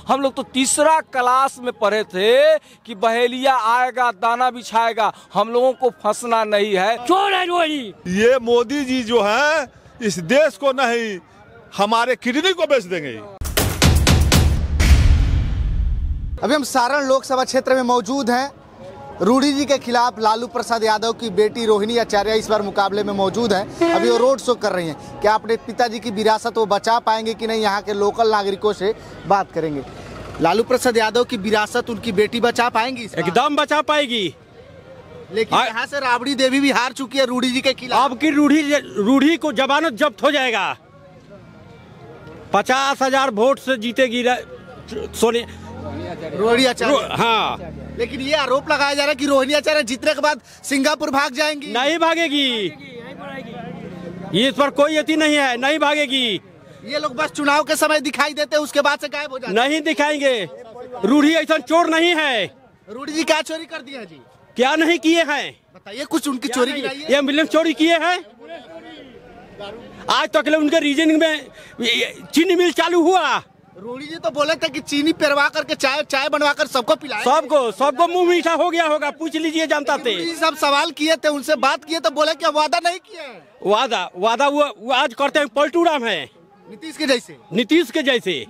हम लोग तो तीसरा क्लास में पढ़े थे कि बहेलिया आएगा दाना बिछाएगा, हम लोगों को फंसना नहीं है। चोर है रोहिणी। ये मोदी जी जो है इस देश को नहीं, हमारे किडनी को बेच देंगे। अभी हम सारण लोकसभा क्षेत्र में मौजूद हैं। रूडी जी के खिलाफ लालू प्रसाद यादव की बेटी रोहिणी आचार्य इस बार मुकाबले में मौजूद हैं। अभी वो रोड शो कर रही हैं। क्या अपने पिताजी की विरासत वो बचा पाएंगे कि नहीं, यहाँ के लोकल नागरिकों से बात करेंगे। लालू प्रसाद यादव की विरासत उनकी बेटी बचा पाएंगी? एकदम बचा पाएगी। लेकिन यहाँ से राबड़ी देवी भी हार चुकी है रूडी जी के खिलाफ। अब की रूडी को जमानत जब्त हो जाएगा। 50,000 वोट से जीतेगी रोहिणी आचार्य। हाँ, लेकिन ये आरोप लगाया जा रहा है कि रोहिणी आचार्य जीतने के बाद सिंगापुर भाग जाएंगी। नहीं भागेगी, इस पर कोई यकीन नहीं है, नहीं भागेगी। ये लोग बस चुनाव के समय दिखाई देते हैं, उसके बाद से गायब हो जाते हैं। नहीं दिखाएंगे। रूडी ऐसा चोर नहीं है। रूडी जी क्या चोरी कर दिया जी? क्या नहीं किए हैं बताइए, कुछ उनकी चोरी की। ये एम्बुलेंस चोरी किए हैं। आज तक उनके रीजनिंग में चीनी मिल चालू हुआ। रूडी जी तो बोले थे कि चीनी पेरवा करके चाय बनवा कर सबको पिलाए। सबको मुंह मीठा हो गया होगा, पूछ लीजिए, जानता थे। सब सवाल किए थे, उनसे बात किए तो बोले कि वादा नहीं किए। वादा वो आज करते हैं। पलटू राम है, नीतीश के जैसे।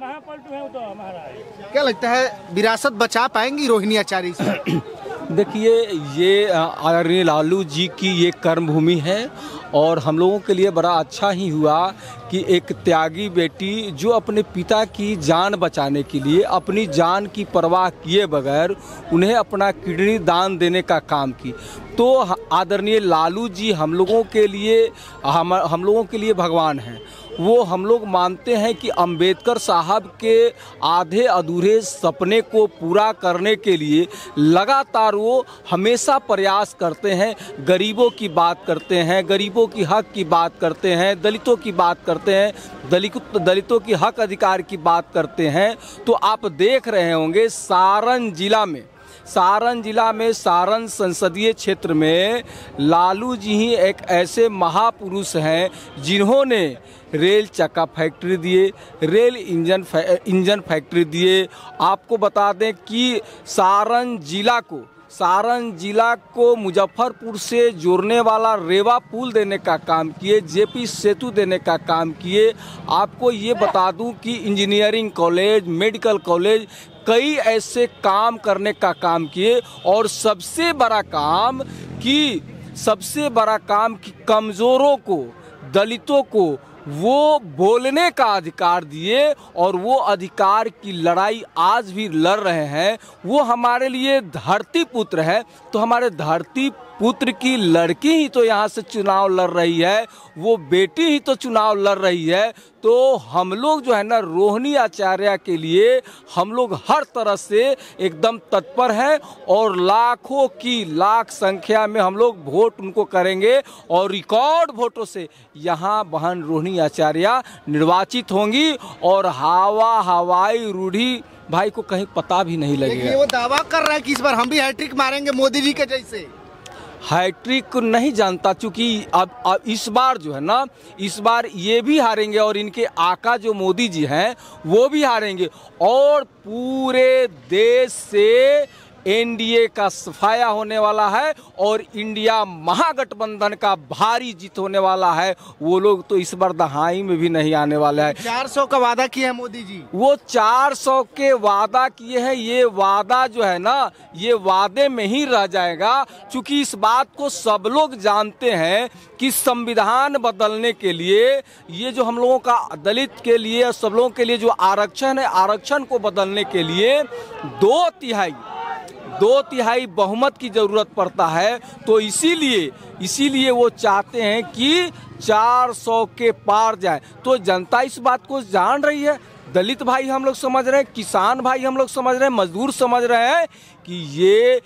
क्या लगता है विरासत बचा पाएंगी रोहिणी आचार्य से? देखिए, ये आदरणीय लालू जी की ये कर्मभूमि है और हम लोगों के लिए बड़ा अच्छा ही हुआ कि एक त्यागी बेटी जो अपने पिता की जान बचाने के लिए अपनी जान की परवाह किए बगैर उन्हें अपना किडनी दान देने का काम की। तो आदरणीय लालू जी हम लोगों के लिए भगवान हैं। वो हम लोग मानते हैं कि अंबेडकर साहब के आधे अधूरे सपने को पूरा करने के लिए लगातार वो हमेशा प्रयास करते हैं। गरीबों की बात करते हैं, गरीबों की हक की बात करते हैं, दलितों की बात करते हैं, दलितों की हक अधिकार की बात करते हैं। तो आप देख रहे होंगे सारण जिला में सारण संसदीय क्षेत्र में लालू जी ही एक ऐसे महापुरुष हैं जिन्होंने रेल चक्का फैक्ट्री दिए, रेल इंजन फैक्ट्री दिए। आपको बता दें कि सारण जिला को मुजफ्फरपुर से जोड़ने वाला रेवा पुल देने का काम किए, जेपी सेतु देने का काम किए। आपको ये बता दूं कि इंजीनियरिंग कॉलेज, मेडिकल कॉलेज, कई ऐसे काम करने का काम किए। और सबसे बड़ा काम कि कमज़ोरों को, दलितों को वो बोलने का अधिकार दिए और वो अधिकार की लड़ाई आज भी लड़ रहे हैं। वो हमारे लिए धरती पुत्र है। तो हमारे धरती पुत्र की लड़की ही तो यहाँ से चुनाव लड़ रही है, वो बेटी ही तो चुनाव लड़ रही है। तो हम लोग जो है ना, रोहिणी आचार्य के लिए हम लोग हर तरह से एकदम तत्पर हैं और लाखों की लाख संख्या में हम लोग वोट उनको करेंगे और रिकॉर्ड वोटों से यहाँ बहन रोहिणी आचार्य निर्वाचित होंगी और हवाई रूडी भाई को कहीं पता भी नहीं लगेगा। वो दावा कर रहा है कि इस बार हम भी हैट्रिक मारेंगे मोदी जी के जैसे। हैट्रिक नहीं जानता, क्योंकि अब इस बार जो है ना, इस बार ये भी हारेंगे और इनके आका जो मोदी जी हैं वो भी हारेंगे और पूरे देश से एनडीए का सफाया होने वाला है और इंडिया महागठबंधन का भारी जीत होने वाला है। वो लोग तो इस बार दहाई में भी नहीं आने वाले हैं। 400 का वादा किया है मोदी जी। वो 400 के वादा किए हैं। ये वादा जो है ना, ये वादे में ही रह जाएगा, क्योंकि इस बात को सब लोग जानते हैं कि संविधान बदलने के लिए, ये जो हम लोगों का दलित के लिए, सब लोगों के लिए जो आरक्षण है, आरक्षण को बदलने के लिए 2 तिहाई बहुमत की जरूरत पड़ता है। तो इसीलिए वो चाहते हैं कि 400 के पार जाए। तो जनता इस बात को जान रही है। दलित भाई हम लोग समझ रहे हैं, किसान भाई हम लोग समझ रहे हैं, मजदूर समझ रहे हैं कि ये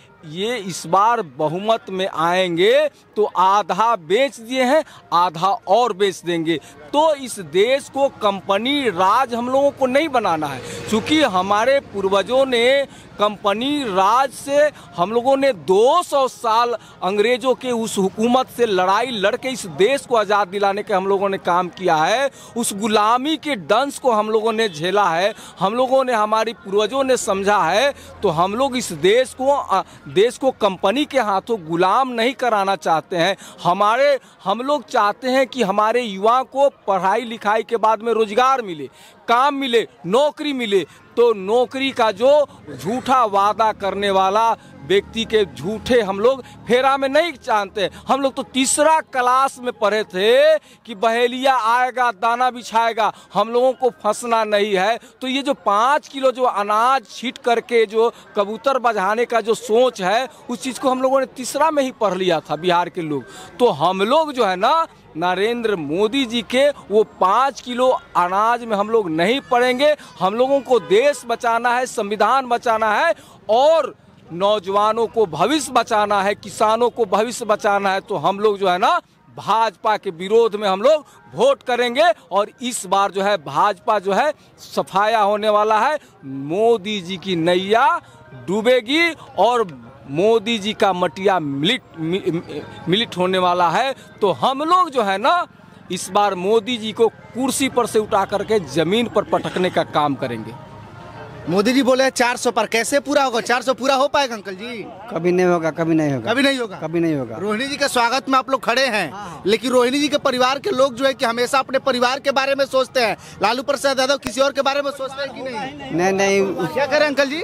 इस बार बहुमत में आएंगे तो आधा बेच दिए हैं, आधा और बेच देंगे। तो इस देश को कंपनी राज हम लोगों को नहीं बनाना है, क्योंकि हमारे पूर्वजों ने कंपनी राज से हम लोगों ने 200 साल अंग्रेजों के उस हुकूमत से लड़ाई लड़के इस देश को आज़ाद दिलाने के हम लोगों ने काम किया है। उस गुलामी के दंश को हम लोगों ने झेला है, हम लोगों ने, हमारे पूर्वजों ने समझा है। तो हम लोग इस देश को कंपनी के हाथों गुलाम नहीं कराना चाहते हैं। हम लोग चाहते हैं कि हमारे युवा को पढ़ाई लिखाई के बाद में रोजगार मिले, काम मिले, नौकरी मिले। तो नौकरी का जो झूठा वादा करने वाला व्यक्ति के झूठे हम लोग फेरा में नहीं जानते। हम लोग तो तीसरा क्लास में पढ़े थे कि बहेलिया आएगा दाना बिछाएगा, हम लोगों को फंसना नहीं है। तो ये जो 5 किलो जो अनाज छीट करके जो कबूतर बजाने का जो सोच है, उस चीज़ को हम लोगों ने तीसरा में ही पढ़ लिया था बिहार के लोग। तो हम लोग जो है ना, नरेंद्र मोदी जी के वो 5 किलो अनाज में हम लोग नहीं पड़ेंगे। हम लोगों को देश बचाना है, संविधान बचाना है और नौजवानों को भविष्य बचाना है, किसानों को भविष्य बचाना है। तो हम लोग जो है ना, भाजपा के विरोध में हम लोग वोट करेंगे। और इस बार जो है भाजपा जो है सफाया होने वाला है। मोदी जी की नैया डूबेगी और मोदी जी का मटिया मिलिट होने वाला है। तो हम लोग जो है ना, इस बार मोदी जी को कुर्सी पर से उठा करके जमीन पर पटकने का काम करेंगे। मोदी जी बोले 400 पर, कैसे पूरा होगा? 400 पूरा हो पाएगा अंकल जी? कभी नहीं होगा, कभी नहीं होगा, कभी नहीं होगा, कभी नहीं होगा। रोहिणी जी के स्वागत में आप लोग खड़े हैं, लेकिन रोहिणी जी के परिवार के लोग जो है कि हमेशा अपने परिवार के बारे में सोचते हैं। लालू प्रसाद यादव किसी और के बारे में सोचते हैं कि नहीं? नहीं। क्या करें अंकल जी?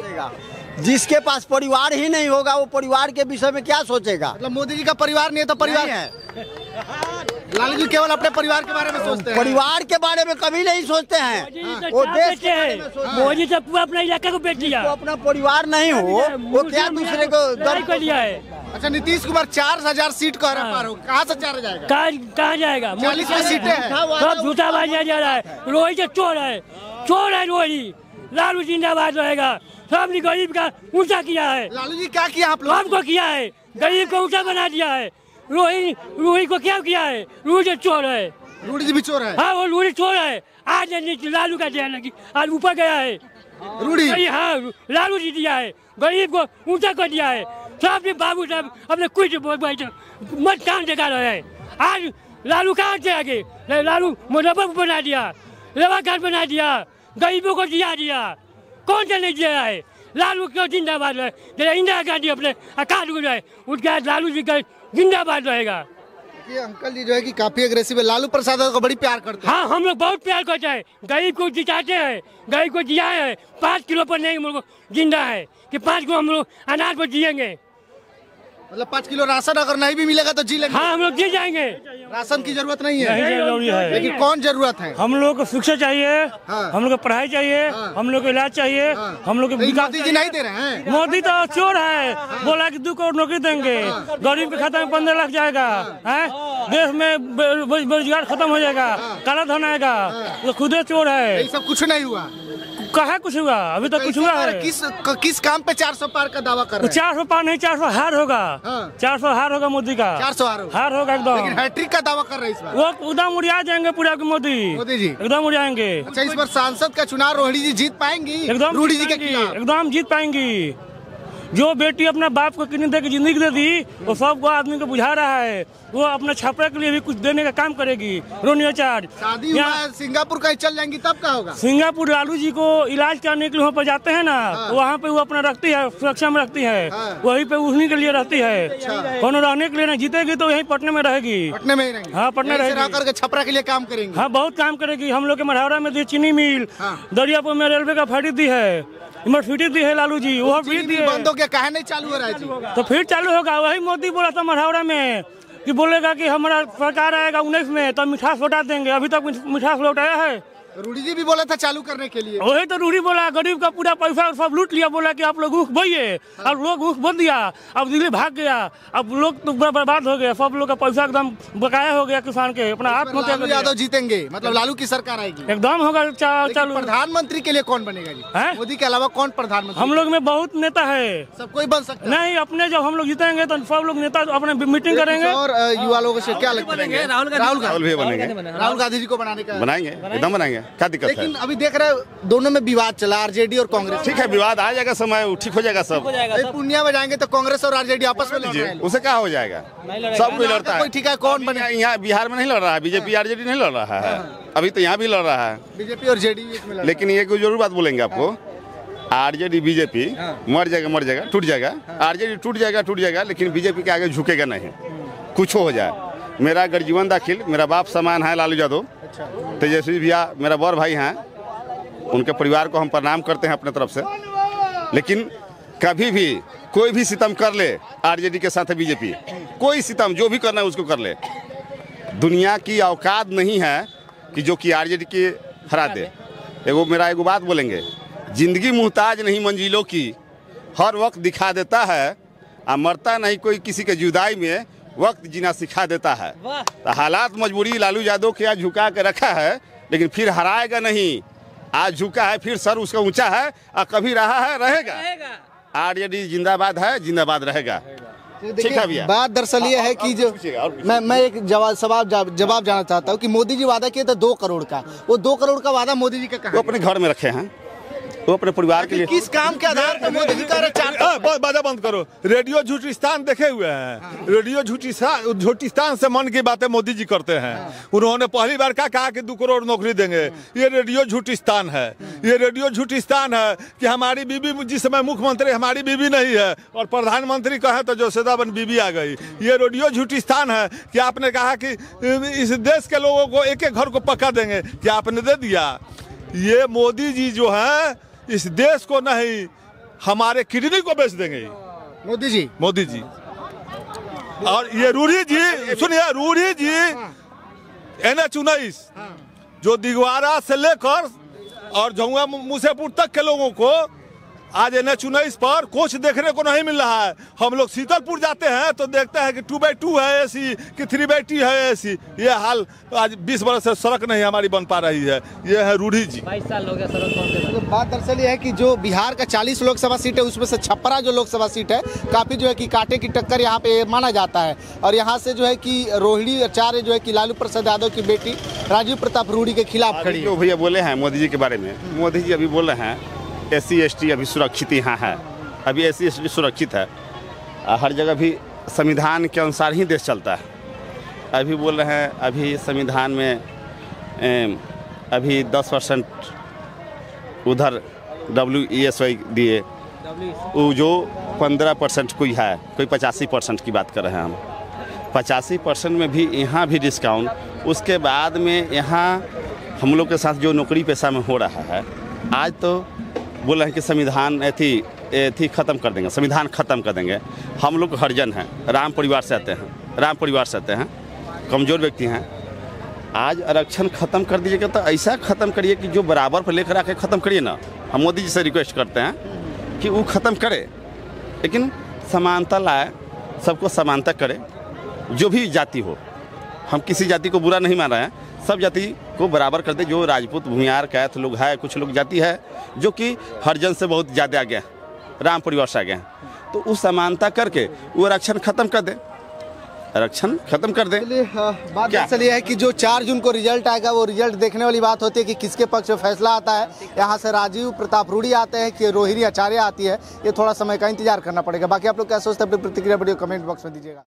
जिसके पास परिवार ही नहीं होगा वो परिवार के विषय में क्या सोचेगा? मतलब मोदी जी का परिवार नहीं है तो परिवार है। लालू जी केवल अपने परिवार के बारे में सोचते हैं, परिवार के बारे में कभी नहीं सोचते हैं। वो देश के बारे में सोचते हैं। मोदी सब पूरा अपना इलाका को बेच दिया। वो अपना परिवार नहीं हो, वो क्या दूसरे को दर्द कर दिया है। अच्छा, नीतीश कुमार 4000 सीट कह रहा है, कहाँ से 4 जाएगा? कहाँ जाएगा? 40 में सीटें हैं। सब झूठा बाजिया जा रहा है। रोहित से चोर है, चोर है रोहित। लालू जिंदाबाद रहेगा। सबने गरीब का ऊंचा किया है। लालू जी क्या किया आप लोग? हमको किया है, गरीब को ऊंचा बना दिया है। रूही को क्या किया है? रूही जो चोर है। रूडी जी भी चोर है? हाँ, वो रूही चोर है। आज लालू का दिया लगी, आज ऊपर गया है रूडी। हाँ, लालू जी दिया है, गरीब को ऊंचा कर दिया है। सबने बाबू साहब अपने कुछ मत काम देखा रहे हैं। आज लालू कहाँ से आगे? लालू मुजफ्फरपुर बना दिया, रेवाघाट बना दिया, गरीबों को दिया। कौन सा नहीं दिया है? लालू क्यों जिंदाबाद रहे? जरा इंदिरा गांधी अपने अकाल हो जाए, उसके बाद लालू जी का जिंदाबाद रहेगा। ये अंकल जी जो है कि काफी अग्रेसिव है, लालू प्रसाद को बड़ी प्यार करते हैं। हाँ, हम लोग बहुत प्यार करते हैं, गरीब को जिताते हैं, गरीब को जिया है। 5 किलो पर नहीं हम लोग जिंदा है कि 5 किलो हम लोग अनाज पर जिएंगे। मतलब 5 किलो राशन अगर नहीं भी मिलेगा तो जी लेंगे? हाँ, हम लोग जी जाएंगे। राशन की जरूरत नहीं है? नहीं जरूरी है, लेकिन कौन जरूरत है? हम लोग को शिक्षा चाहिए, हम लोग को पढ़ाई चाहिए, हम लोग को इलाज चाहिए, हम लोग को मोदी जी नहीं दे रहे हैं। मोदी तो चोर है, बोला कि 2 करोड़ नौकरी देंगे, गरीब के खाता में 15 लाख जाएगा, देश में बेरोजगार खत्म हो जाएगा, काला धन आएगा। तो खुद चोर है। ये सब कुछ नहीं हुआ। कहा कुछ हुआ? अभी तक कुछ हुआ है? किस काम पे 400 पार का दावा कर रहे हैं? 400 पार नहीं, 400 हार होगा। 400 हार होगा मोदी का। 400 हार होगा एकदम। लेकिन हैट्रिक का दावा कर रहे हैं इस बार। वो एकदम उड़िया जाएंगे पूरा मोदी जी, एकदम उड़ाएंगे। अच्छा, इस बार सांसद का चुनाव रोहिणी जी जीत पाएंगी? एकदम रूडी जी के खिलाफ एकदम जीत पाएंगी। जो बेटी अपने बाप को किडनी दे के जिंदगी दे दी, वो सबको आदमी को बुझा रहा है। वो अपने छापरे के लिए भी कुछ देने का काम करेगी। रोनिया चार्ज शादी हुआ सिंगापुर कहीं चल जाएंगी तब क्या होगा? सिंगापुर लालू जी को इलाज करने के लिए वहाँ पर जाते हैं ना, वहाँ पे वो अपना रखती है, सुरक्षा में रखती है, वहीं पे उन्हीं के लिए रहती है। कौन रहने के लिए नहीं, जीतेगी तो यहीं पटने में रहेगी। पटने में ही रहेंगी? हाँ, पटने रहेगी। करके छपरा के लिए काम करेंगी? हाँ, बहुत काम करेगी। हम लोग के मढ़ौरा में दी चीनी मिल, दरियापुर में रेलवे का फैक्ट्री दी है, यूनिवर्सिटी दी है लालू जी, वो भी दी है। बंद हो गया, काहे नहीं चालू हो रहा है जी? तो फिर चालू होगा। वही मोदी बोला था मढ़ौरा में कि बोलेगा कि हमारा सरकार आएगा 19 में तो मिठास लौटा देंगे। अभी तक मिठास लौटाया है? रूडी जी भी बोला था चालू करने के लिए। वही तो रूडी बोला, गरीब का पूरा पैसा सब लूट लिया, बोला कि आप लोग ऊख बोइए। अब लोग ऊख बो दिया, अब दिल्ली भाग गया, अब लोग तो बर्बाद हो गया, सब लोग का पैसा एकदम बकाया हो गया किसान के। अपना आत्महत्या कर लिया। यादव जीतेंगे, मतलब लालू की सरकार आएगी एकदम होगा चालू। प्रधानमंत्री के लिए कौन बनेगा जी? मोदी के अलावा कौन प्रधानमंत्री? हम लोग में बहुत नेता है, सब कोई बन सकता नहीं। अपने जब हम लोग जीतेंगे तो सब लोग नेता अपने मीटिंग करेंगे। और युवा लोगों से क्या लगता है? राहुल भी बनेंगे, राहुल गांधी जी को बनाने का बनाएंगे, एकदम बनाएंगे। क्या दिक्कत है? लेकिन अभी देख रहे हैं दोनों में विवाद चला, आरजेडी और कांग्रेस। ठीक है, विवाद आ जाएगा, समय ठीक हो जाएगा सब। पूर्णिया में जाएंगे तो कांग्रेस और आरजेडी आपस में लड़ रहे हैं। उसे क्या हो जाएगा? सब कोई लड़ता है। ठीक है, कौन बने? यहाँ बिहार में नहीं लड़ रहा है, बीजेपी आरजेडी नहीं लड़ रहा है, अभी तो यहाँ भी लड़ रहा है बीजेपी और जेडीयू में लड़। लेकिन ये कोई जरूर बात बोलेंगे आपको, आरजेडी बीजेपी मर जाएगा, टूट जाएगा। आरजेडी टूट जाएगा, लेकिन बीजेपी के आगे झुकेगा नहीं, कुछ हो जाए। मेरा गर्जीवन दाखिल, मेरा बाप समान है लालू यादव, तेजस्वी भैया मेरा बड़ भाई हैं, उनके परिवार को हम प्रणाम करते हैं अपने तरफ से। लेकिन कभी भी कोई भी सितम कर ले आरजेडी के साथ है बीजेपी, कोई सितम जो भी करना है उसको कर ले, दुनिया की औकात नहीं है कि जो कि आरजेडी के हरा दे। एगो बात बोलेंगे, जिंदगी मुहताज नहीं मंजिलों की, हर वक्त दिखा देता है, मरता नहीं कोई किसी के जुदाई में, वक्त जीना सिखा देता है। तो हालात मजबूरी लालू यादव के आज झुका के रखा है, लेकिन फिर हराएगा नहीं। आज झुका है, फिर सर उसका ऊंचा है, और कभी रहा है, रहेगा। आरजेडी जिंदाबाद है, जिंदाबाद रहेगा। ठीक है भैया। बात दरअसल ये है कि जो मैं एक जवाब जानना चाहता हूँ कि मोदी जी वादा किए थे 2 करोड़ का, वो 2 करोड़ का वादा मोदी जी का कहाँ? वो अपने घर में रखे हैं, वो अपने परिवार के लिए। किस काम के आधार पर मोदी जी बाजा बंद करो। रेडियो झूठिस्तान देखे हुए हैं, रेडियो झूठिस्तान से मन की बातें मोदी जी करते हैं। उन्होंने पहली बार कहा कि 2 करोड़ नौकरी देंगे। ये रेडियो झूठिस्तान है, ये रेडियो झूठिस्तान है कि हमारी बीबी, जिस समय मुख्यमंत्री हमारी बीबी नहीं है और प्रधानमंत्री कहे तो जोशेदाबन बीबी आ गई। ये रेडियो झूठिस्तान है कि आपने कहा कि इस देश के लोगों को एक घर को पक्का देंगे, क्या आपने दे दिया? ये मोदी जी जो है इस देश को नहीं, हमारे किडनी को बेच देंगे मोदी जी। और ये रूढ़ी जी, सुनिए, रूढ़ी जी NH-19 जो दिगवारा से लेकर और झुंगा मुसेपुर तक के लोगों को आज NH-19 पर कोच देखने को नहीं मिल रहा है। हम लोग शीतलपुर जाते हैं तो देखते हैं कि 2x2 है AC, कि 3x3 है AC। ये हाल आज 20 वर्ष से सड़क नहीं हमारी बन पा रही है। ये है रूढ़ी जी। 22 साल हो गया सड़क बनते। तो बात दरअसल ये है कि जो बिहार का 40 लोकसभा सीट है, उसमें से छपरा जो लोकसभा सीट है, काफ़ी जो है कि कांटे की टक्कर यहाँ पे माना जाता है। और यहाँ से जो है कि रोहिणी आचार्य जो है कि लालू प्रसाद यादव की बेटी राजीव प्रताप रूढ़ी के खिलाफ खड़ी है। जो भैया बोले हैं मोदी जी के बारे में, मोदी जी अभी बोल रहे हैं SC ST अभी सुरक्षित यहाँ है, अभी SC ST सुरक्षित है। हर जगह भी संविधान के अनुसार ही देश चलता है। अभी बोल रहे हैं अभी संविधान में अभी 10% उधर WESY दिए, वो जो 15% कोई है, कोई 85% की बात कर रहे हैं हम। 85% में भी यहाँ भी डिस्काउंट। उसके बाद में यहाँ हम लोग के साथ जो नौकरी पेशा में हो रहा है, आज तो बोल रहे हैं कि संविधान थी ख़त्म कर देंगे, संविधान ख़त्म कर देंगे। हम लोग हरिजन हैं, राम परिवार से आते हैं, कमज़ोर व्यक्ति हैं। आज आरक्षण ख़त्म कर दीजिएगा तो ऐसा ख़त्म करिए कि जो बराबर पर लेकर आके ख़त्म करिए ना। हम मोदी जी से रिक्वेस्ट करते हैं कि वो ख़त्म करे, लेकिन समानता लाए, सबको समानता करे। जो भी जाति हो, हम किसी जाति को बुरा नहीं मान रहे हैं, सब जाति को बराबर कर दे। जो राजपूत, भूमियार, कैथ लोग है, कुछ लोग जाति है जो कि हरिजन से बहुत ज़्यादा आ गए, राम परिवार से आ गए, तो उस समानता करके वो आरक्षण खत्म कर दे, आरक्षण खत्म कर दे। बात दरअसल ये है कि जो 4 जून को रिजल्ट आएगा, वो रिजल्ट देखने वाली बात होती है कि किसके पक्ष में फैसला आता है। यहाँ से राजीव प्रताप रूढ़ी आते हैं कि रोहिणी आचार्य आती है, ये थोड़ा समय का इंतजार करना पड़ेगा। बाकी आप लोग क्या सोचते हैं, अपनी प्रतिक्रिया वीडियो कमेंट बॉक्स में दीजिएगा।